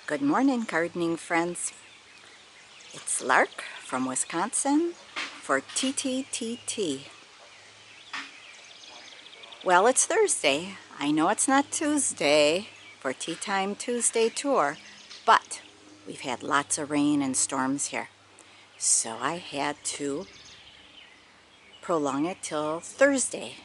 Good morning, gardening friends. It's Lark from Wisconsin for TTTT. Well, it's Thursday. I know it's not Tuesday for Tea Time Tuesday tour, but we've had lots of rain and storms here. So I had to prolong it till Thursday.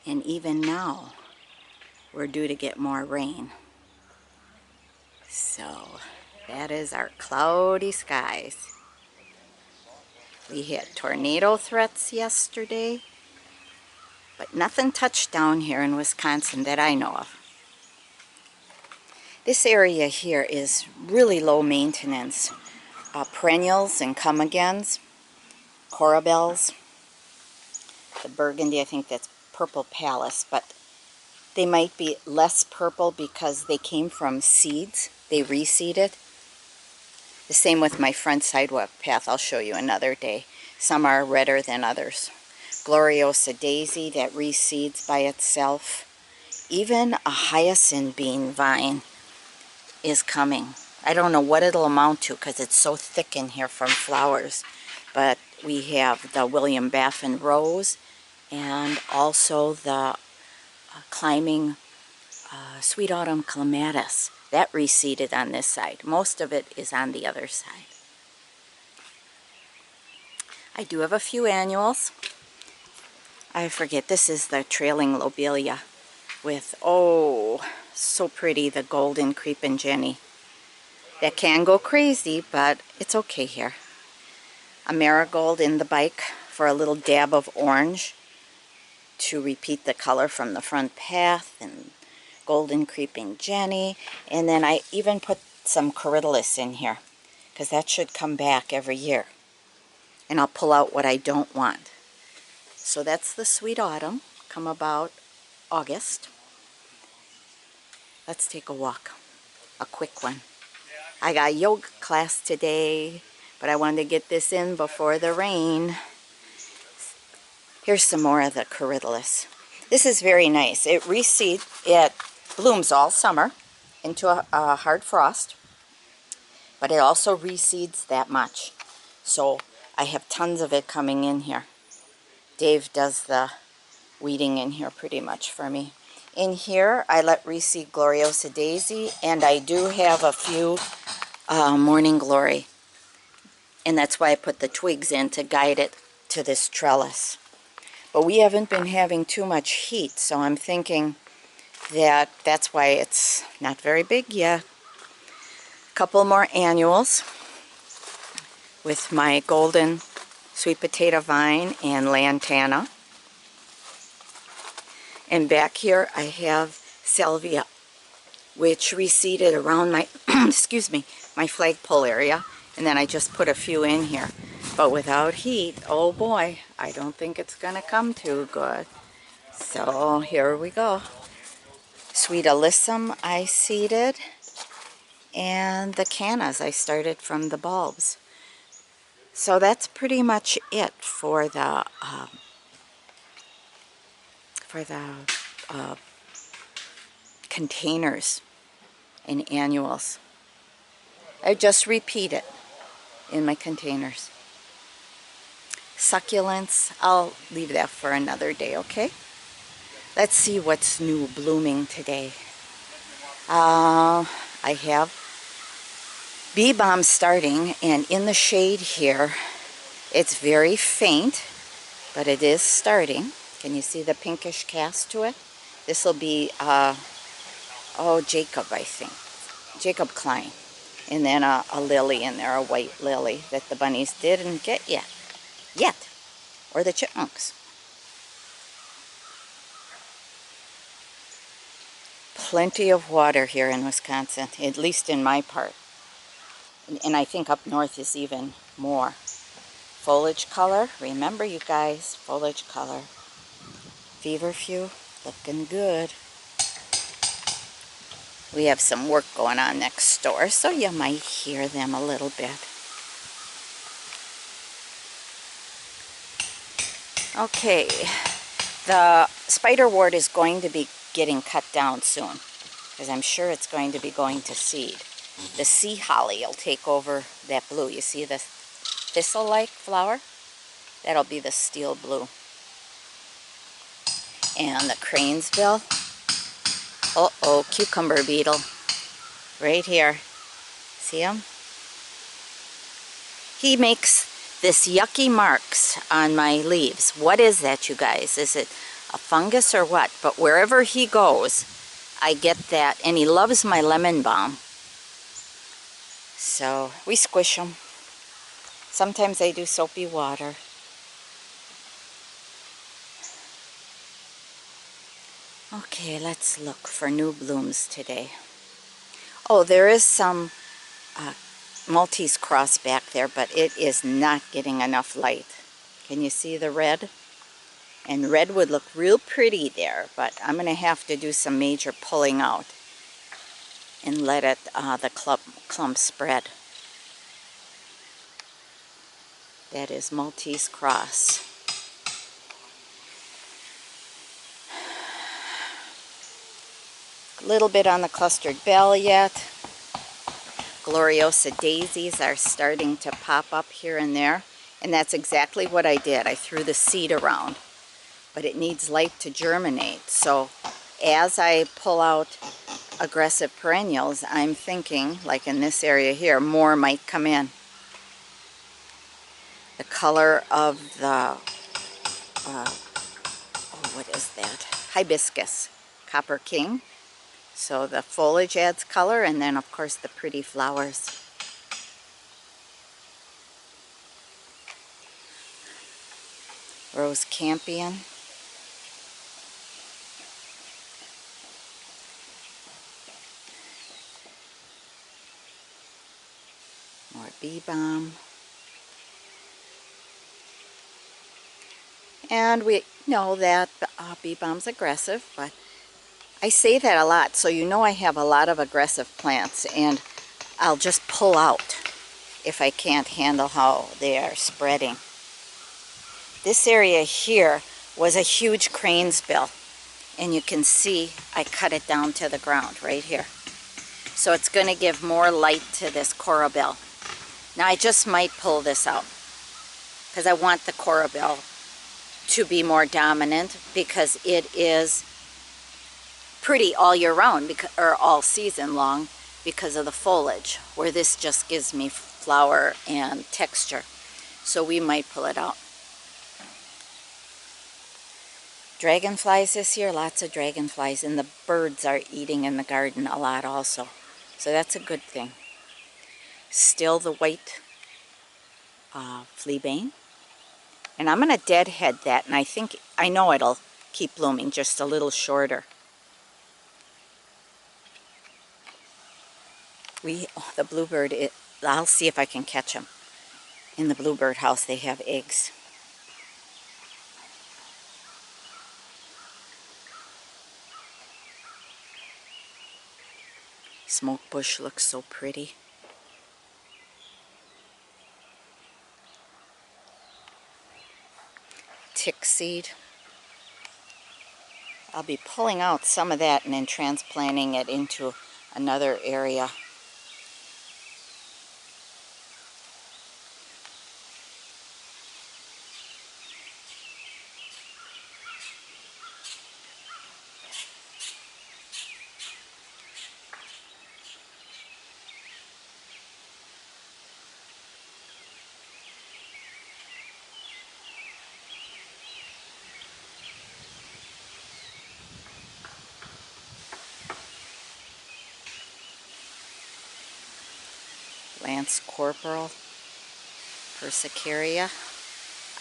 And even now, we're due to get more rain. So that is our cloudy skies. We had tornado threats yesterday, but nothing touched down here in Wisconsin that I know of. This area here is really low maintenance. Perennials and come-agains, corabels, the burgundy, I think that's purple palace, but they might be less purple because they came from seeds. They reseeded. The same with my front sidewalk path. I'll show you another day. Some are redder than others. Gloriosa daisy that reseeds by itself. Even a hyacinth bean vine is coming. I don't know what it'll amount to because it's so thick in here from flowers. But we have the William Baffin rose and also the climbing sweet autumn clematis. That reseeded on this side. Most of it is on the other side. I do have a few annuals. I forget, this is the trailing lobelia with, oh, so pretty, the golden creeping Jenny. That can go crazy, but it's okay here. A marigold in the bike for a little dab of orange to repeat the color from the front path, and golden creeping Jenny. And then I even put some corydalus in here because that should come back every year. And I'll pull out what I don't want. So that's the sweet autumn, come about August. Let's take a walk, a quick one. I got yoga class today, but I wanted to get this in before the rain. Here's some more of the corydalus. This is very nice. It reseeds, it blooms all summer into a hard frost, but it also reseeds that much. So I have tons of it coming in here. Dave does the weeding in here pretty much for me. In here, I let reseed Gloriosa daisy, and I do have a few morning glory. And that's why I put the twigs in to guide it to this trellis. But we haven't been having too much heat, so I'm thinking that that's why it's not very big yet. A couple more annuals with my golden sweet potato vine and lantana. And back here I have salvia, which reseeded around my, excuse me, my flagpole area. And then I just put a few in here. But without heat, oh boy, I don't think it's gonna come too good. So here we go. Sweet alyssum I seeded. And the cannas I started from the bulbs. So that's pretty much it for the containers and annuals. I just repeat it in my containers. Succulents, I'll leave that for another day, okay? Let's see what's new blooming today. I have bee balm starting, and in the shade here, it's very faint, but it is starting. Can you see the pinkish cast to it? This will be, Jacob, I think. Jacob Klein. And then a lily in there, a white lily that the bunnies didn't get yet. Or the chipmunks. Plenty of water here in Wisconsin, at least in my part. And I think up north is even more. Foliage color, remember you guys, foliage color. Feverfew, looking good. We have some work going on next door, so you might hear them a little bit. Okay, the spiderwort is going to be getting cut down soon. because I'm sure it's going to be going to seed. The sea holly will take over that blue. You see the thistle-like flower? That'll be the steel blue. And the cranesbill. Uh-oh, cucumber beetle. Right here. See him? He makes this yucky marks on my leaves. What is that, you guys? Is it a fungus or what? But wherever he goes, I get that. And he loves my lemon balm. So we squish them. Sometimes I do soapy water. Okay, let's look for new blooms today. Oh, there is some Maltese cross back there, but it is not getting enough light. Can you see the red? And red would look real pretty there, but I'm going to have to do some major pulling out and let it the clump spread. That is Maltese cross. A little bit on the clustered bell yet. Gloriosa daisies are starting to pop up here and there. And that's exactly what I did. I threw the seed around. But it needs light to germinate. So as I pull out aggressive perennials, I'm thinking, like in this area here, more might come in. The color of the, what is that? Hibiscus, Copper King. So the foliage adds color, and then of course the pretty flowers. Rose Campion. More bee balm. And we know that bee balm's aggressive, but I say that a lot, so you know I have a lot of aggressive plants, and I'll just pull out if I can't handle how they are spreading. This area here was a huge cranesbill, and you can see I cut it down to the ground right here. So it's going to give more light to this corabelle. Now I just might pull this out because I want the corabelle to be more dominant because it is pretty all year round, or all season long, because of the foliage, where this just gives me flower and texture. So we might pull it out. Dragonflies this year, lots of dragonflies, and the birds are eating in the garden a lot also. So that's a good thing. Still the white fleabane. And I'm going to deadhead that, and I know it'll keep blooming just a little shorter. The bluebird, I'll see if I can catch them. In the bluebird house, they have eggs. Smoke bush looks so pretty. Tick seed. I'll be pulling out some of that and then transplanting it into another area. Lance Corporal, Persicaria.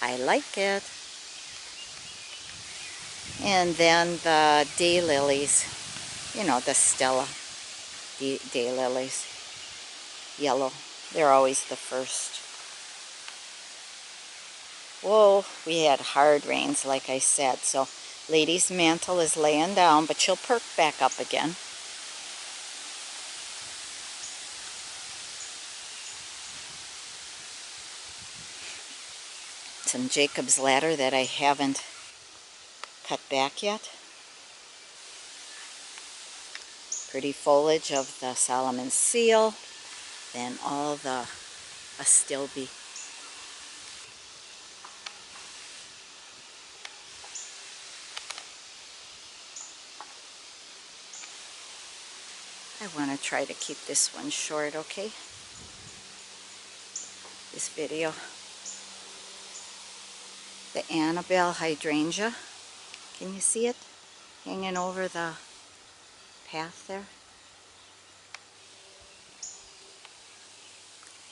I like it. And then the daylilies, you know, the Stella daylilies, yellow. They're always the first. Whoa, we had hard rains, like I said, so Lady's Mantle is laying down, but she'll perk back up again. Some Jacob's Ladder that I haven't cut back yet. Pretty foliage of the Solomon seal. Then all the astilbe. I want to try to keep this one short, okay? This video. The Annabelle hydrangea. Can you see it? Hanging over the path there.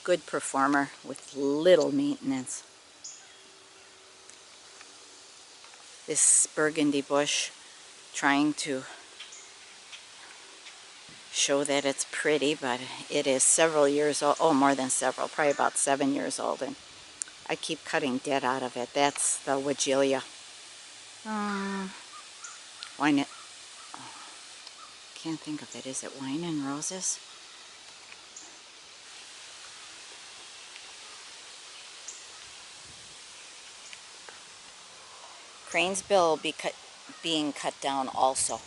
Good performer with little maintenance. This burgundy bush, trying to show that it's pretty, but it is several years old. Oh, more than several, probably about 7 years old, and I keep cutting dead out of it. That's the Wagelia. Wine it. Can't think of it. Is it Wine and Roses? Crane's bill will be being cut down also,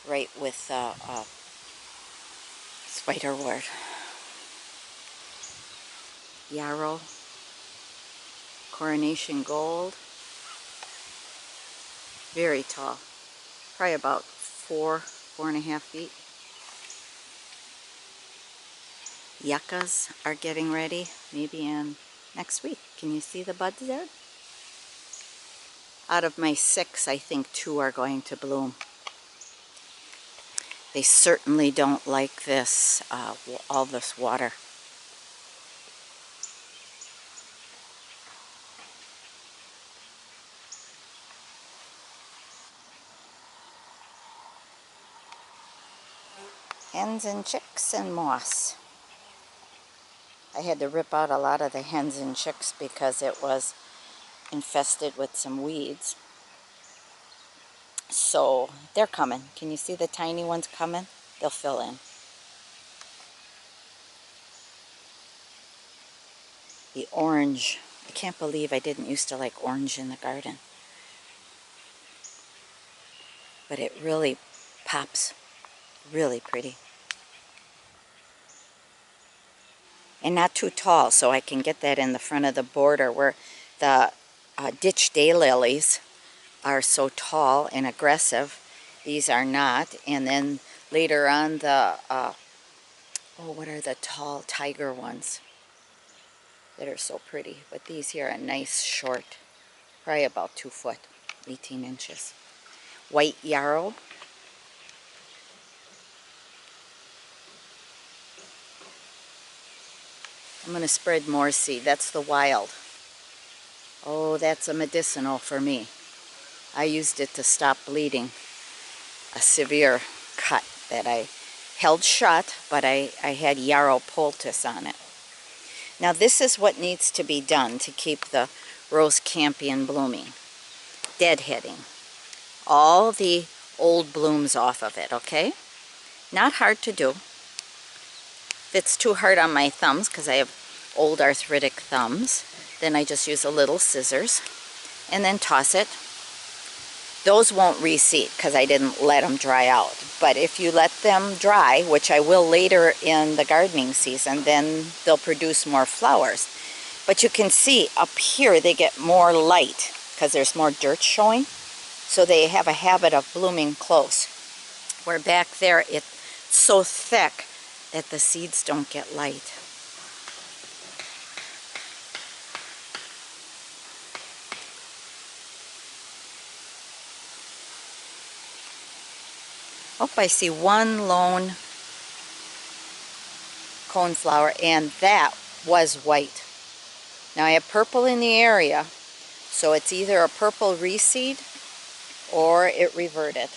right with spiderwort. Yarrow, Coronation Gold, very tall, probably about 4.5 feet. Yuccas are getting ready, maybe in next week. Can you see the buds there? Out of my 6, I think 2 are going to bloom. They certainly don't like this, all this water. Hens and chicks and moss. I had to rip out a lot of the hens and chicks because it was infested with some weeds. So they're coming. Can you see the tiny ones coming? They'll fill in. The orange. I can't believe I didn't used to like orange in the garden. But it really pops. Really pretty. And not too tall, so I can get that in the front of the border where the ditch daylilies are so tall and aggressive. These are not. And then later on the, oh, what are the tall tiger ones that are so pretty? But these here are nice, short, probably about 2 foot, 18 inches. White yarrow. I'm going to spread more seed. That's the wild. Oh, that's a medicinal for me. I used it to stop bleeding. A severe cut that I held shut, but I had yarrow poultice on it. Now this is what needs to be done to keep the rose campion blooming. Deadheading. All the old blooms off of it, okay? Not hard to do. If it's too hard on my thumbs, because I have old arthritic thumbs, then I just use a little scissors and then toss it. Those won't reseed because I didn't let them dry out. But if you let them dry, which I will later in the gardening season, then they'll produce more flowers. But you can see up here they get more light because there's more dirt showing. So they have a habit of blooming close. Where back there it's so thick that the seeds don't get light. Oh, I see one lone coneflower, and that was white. Now I have purple in the area, so it's either a purple reseed or it reverted.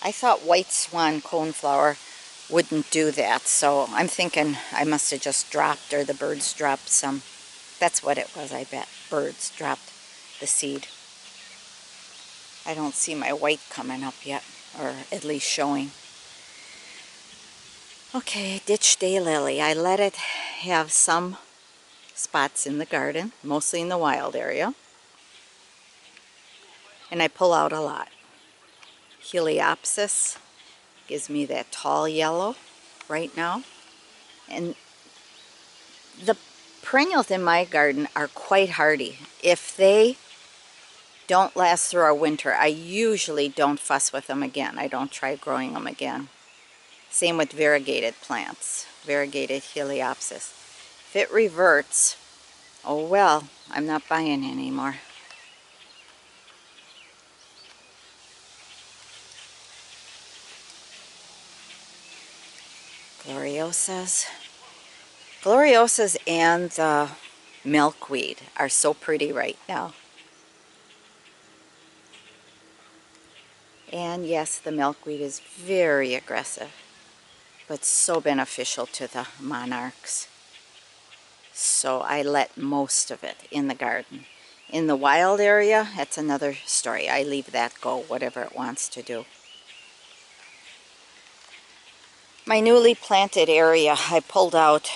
I thought white swan coneflower wouldn't do that, so I'm thinking I must have just dropped, or the birds dropped some. That's what it was, I bet. Birds dropped the seed. I don't see my white coming up yet, or at least showing. Okay, ditch daylily. I let it have some spots in the garden, mostly in the wild area. And I pull out a lot. Heliopsis, Gives me that tall yellow right now. And the perennials in my garden are quite hardy. If they don't last through our winter, I usually don't fuss with them again. I don't try growing them again. Same with variegated plants, variegated Heliopsis. If it reverts, oh well, I'm not buying anymore. Gloriosas. Gloriosas and the milkweed are so pretty right now. And yes, the milkweed is very aggressive, but so beneficial to the monarchs. So I let most of it in the garden. In the wild area, that's another story. I leave that go, whatever it wants to do. My newly planted area, I pulled out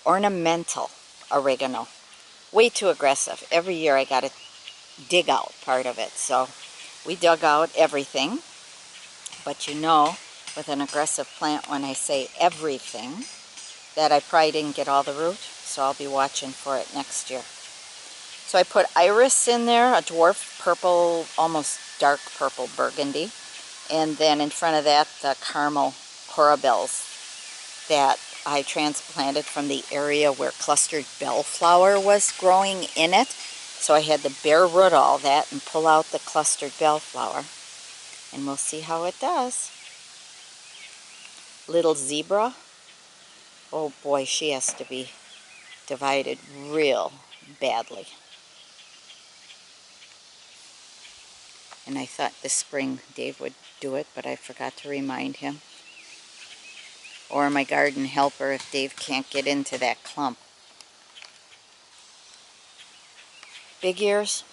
ornamental oregano. Way too aggressive. Every year I got to dig out part of it. So we dug out everything. But you know, with an aggressive plant, when I say everything, that I probably didn't get all the root. So I'll be watching for it next year. So I put iris in there, a dwarf purple, almost dark purple burgundy. And then in front of that, the caramel corabels that I transplanted from the area where clustered bellflower was growing in it. So I had to bare root all that and pull out the clustered bellflower. And we'll see how it does. Little zebra. Oh boy, she has to be divided real badly. And I thought this spring Dave would do it, but I forgot to remind him. Or my garden helper if Dave can't get into that clump. Big ears.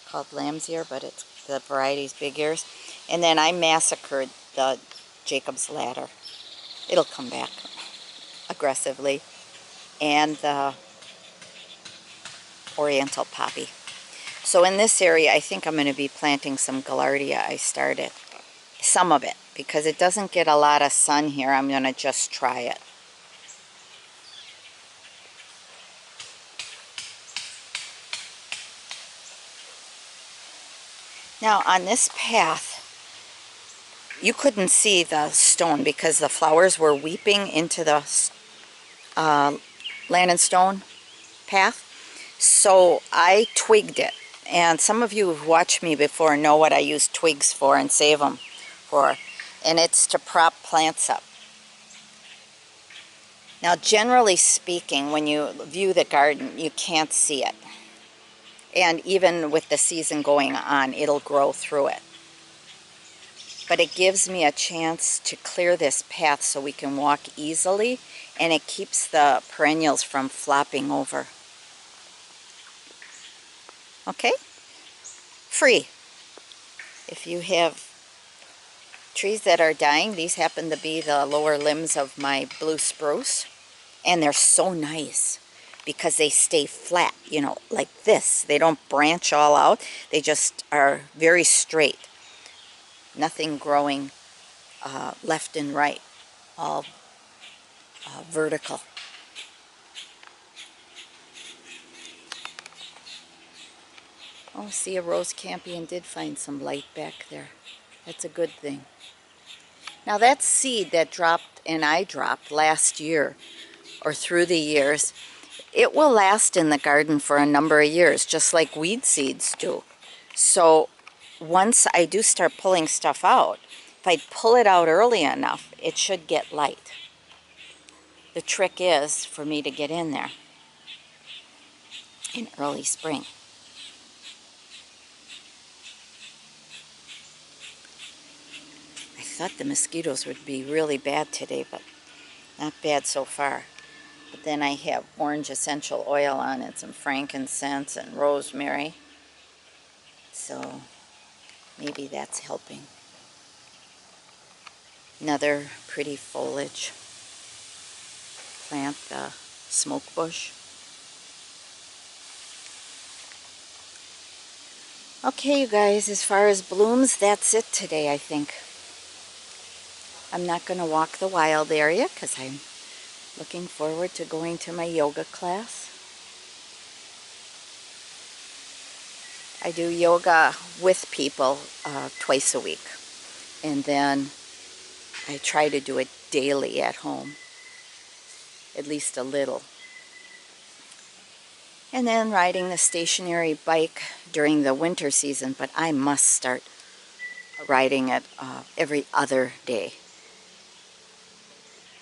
Called lamb's ear, but it's the variety's big ears. And then I massacred the Jacob's ladder. It'll come back aggressively. And the oriental poppy. So in this area, I think I'm going to be planting some gaillardia I started. Some of it, because it doesn't get a lot of sun here. I'm going to just try it. Now on this path, you couldn't see the stone because the flowers were weeping into the land and stone path. So I twigged it. And some of you who've watched me before know what I use twigs for and save them for. And it's to prop plants up. Now generally speaking, when you view the garden, you can't see it. And even with the season going on, it'll grow through it. But it gives me a chance to clear this path so we can walk easily, and it keeps the perennials from flopping over. Okay? Free. If you have trees that are dying, these happen to be the lower limbs of my blue spruce, and they're so nice because they stay flat, you know, like this. They don't branch all out. They just are very straight. Nothing growing left and right, all vertical. Oh, see, a rose campion did find some light back there. That's a good thing. Now that seed that dropped and I dropped last year, or through the years, it will last in the garden for a number of years, just like weed seeds do. So once I do start pulling stuff out, if I pull it out early enough, it should get light. The trick is for me to get in there in early spring. I thought the mosquitoes would be really bad today, but not bad so far. But then I have orange essential oil on it, some frankincense and rosemary. So maybe that's helping. Another pretty foliage plant, the smoke bush. Okay, you guys, as far as blooms, that's it today, I think. I'm not going to walk the wild area because I'm looking forward to going to my yoga class. I do yoga with people twice a week, and then I try to do it daily at home, at least a little. And then riding the stationary bike during the winter season, but I must start riding it every other day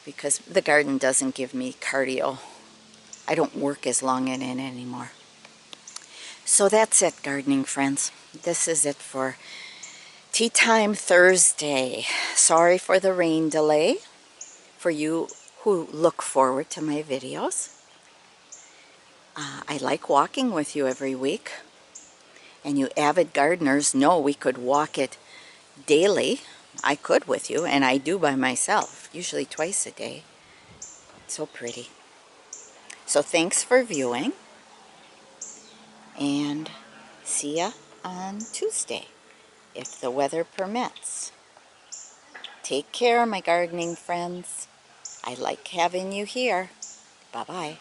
because the garden doesn't give me cardio. I don't work as long in it anymore. So that's it, gardening friends. This is it for Tea Time Thursday. Sorry for the rain delay for you who look forward to my videos. I like walking with you every week. And you avid gardeners know we could walk it daily. I could with you, and I do by myself, usually twice a day. It's so pretty. So thanks for viewing, and see ya on Tuesday, if the weather permits. Take care, my gardening friends. I like having you here. Bye-bye.